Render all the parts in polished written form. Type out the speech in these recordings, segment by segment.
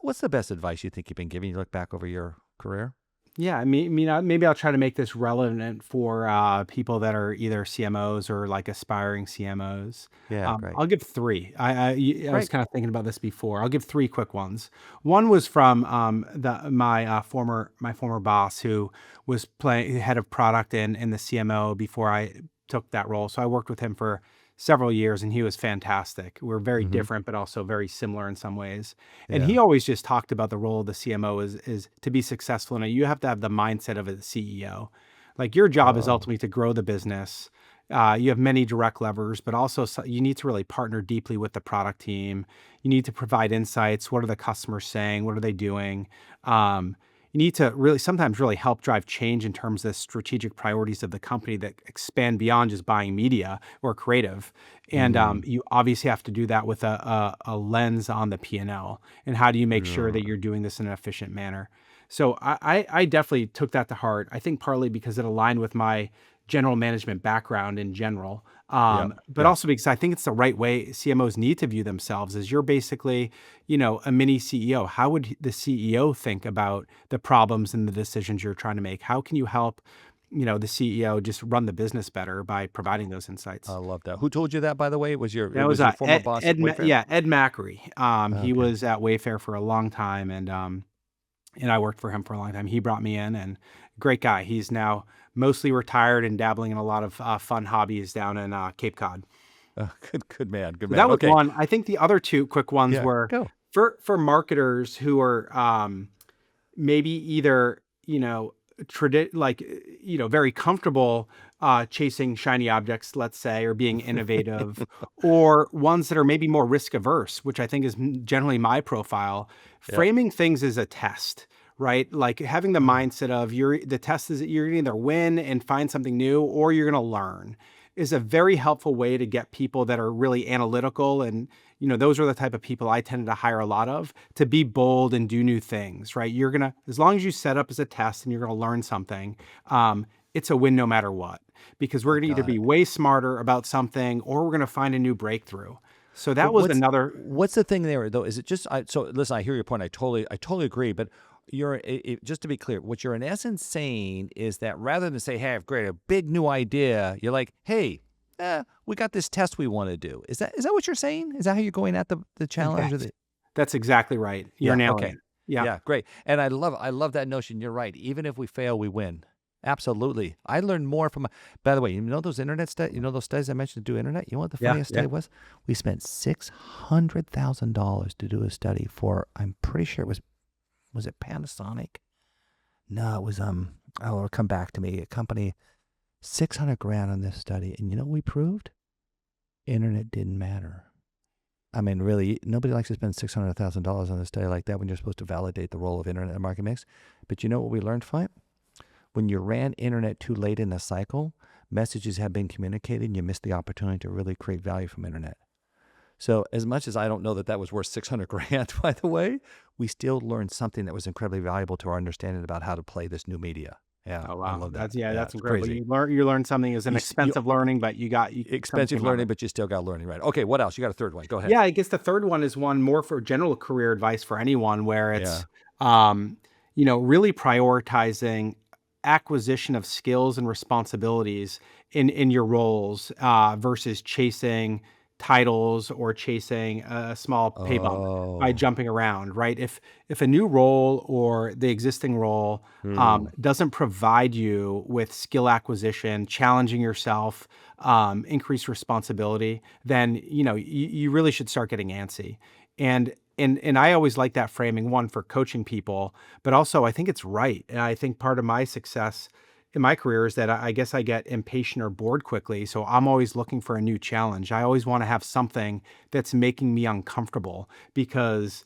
What's the best advice you think you've been giving? You look back over your career. Yeah, maybe I'll try to make this relevant for people that are either CMOs or like aspiring CMOs. Yeah, great, I'll give three. I was great. kind of thinking about this before. I'll give three quick ones. One was from my former boss who was playing head of product in the CMO before I took that role. So I worked with him for several years, and he was fantastic. We're very Hmm. different, but also very similar in some ways. And he Yeah. always just talked about the role of the CMO is to be successful in it. You have to have the mindset of a CEO. Like your job is Oh. ultimately to grow the business. You have many direct levers, but also you need to really partner deeply with the product team. You need to provide insights. What are the customers saying? What are they doing? You need to really sometimes really help drive change in terms of strategic priorities of the company that expand beyond just buying media or creative. And Hmm. you obviously have to do that with a lens on the P&L. And how do you make sure that Sure. you're doing this in an efficient manner? So I definitely took that to heart. I think partly because it aligned with my general management background in general, Yep. but Yep. also because I think it's the right way CMOs need to view themselves as you're basically, a mini CEO. How would the CEO think about the problems and the decisions you're trying to make? How can you help, the CEO just run the business better by providing those I insights? love that. Who told you that, by the way? It That was was your former boss at Wayfair? Ed Macri. He Okay. was at Wayfair for a long time, and I worked for him for a long time. He brought me in, and great guy. He's now mostly retired and dabbling in a lot of fun hobbies down in Cape Cod. Good man. Good So man. that was Okay. one. I think the other two quick ones Yeah. were Go. for marketers who are maybe either very comfortable chasing shiny objects, let's say, or being innovative, or ones that are maybe more risk averse, which I think is generally my profile. Yeah. Framing things as a test, right? Like having the Oh, mindset of the test is that you're gonna either win and find something new, or you're going to learn, is a very helpful way to get people that are really analytical. And those are the type of people I tended to hire a lot of, to be bold and do new things, right? You're gonna, as long as you set up as a test and you're gonna learn something, it's a win no matter what, because we're I gonna either got be it. way smarter about something or we're gonna find a new breakthrough. So that But was another. what's the thing there though? Is it just so? Listen, I hear your point. I totally agree. But just to be clear, what you're in essence saying is that rather than say, "Hey, I've created a big new idea," you're like, "Hey, we got this test we want to do." Is that what you're saying? Is that how you're going at the challenge or That's the? that's exactly right. You're Yeah. nailing Okay. it. Yeah. Yeah. Great. And I love that notion. You're right. Even if we fail, we win. Absolutely. I learned more from. By the way, those internet studies. Those studies I mentioned to do internet. You know what the Yeah. funniest Yeah. study was? We spent $600,000 to do a study for. I'm pretty sure it was it Panasonic? No, it was Oh, it'll come back to me. A company 600 grand on this study, and you know what we proved? Internet didn't matter. I mean, really, nobody likes to spend $600,000 on a study like that when you're supposed to validate the role of internet in market mix. But you know what we learned from it? When you ran internet too late in the cycle, messages have been communicated and you missed the opportunity to really create value from internet. So as much as I don't know that was worth 600 grand, by the way, we still learned something that was incredibly valuable to our understanding about how to play this new media. Yeah, Oh I wow, love that. that's yeah, Yeah, that's it's incredible. crazy. You learn something as an You expensive learning, but you something expensive came of learning, it. but you still got learning, right? Okay, what else? You got a third one. Go ahead. Yeah, I guess the third one is one more for general career advice for anyone, where Yeah. it's, really prioritizing acquisition of skills and responsibilities in your roles versus chasing titles or chasing a small pay bump by Oh. jumping around, right? If a new role or the existing role Hmm. doesn't provide you with skill acquisition, challenging yourself, increased responsibility, then you really should start getting antsy. And I always like that framing, one for coaching people, but also I think it's right. And I think part of my success in my career is that I guess I get impatient or bored quickly. So I'm always looking for a new challenge. I always want to have something that's making me uncomfortable because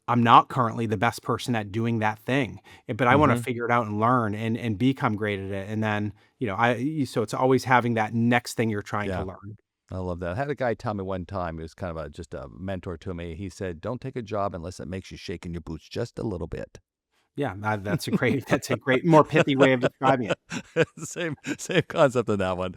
I'm not currently the best person at doing that thing, but I want to Mm-hmm. figure it out and learn and become great at it. And then, so it's always having that next thing you're trying to Yeah. learn. I love that. I had a guy tell me one time, he was kind of just a mentor to me. He said, "Don't take a job unless it makes you shake in your boots just a little bit." Yeah, that's a great, more pithy way of describing it. Same concept in that one.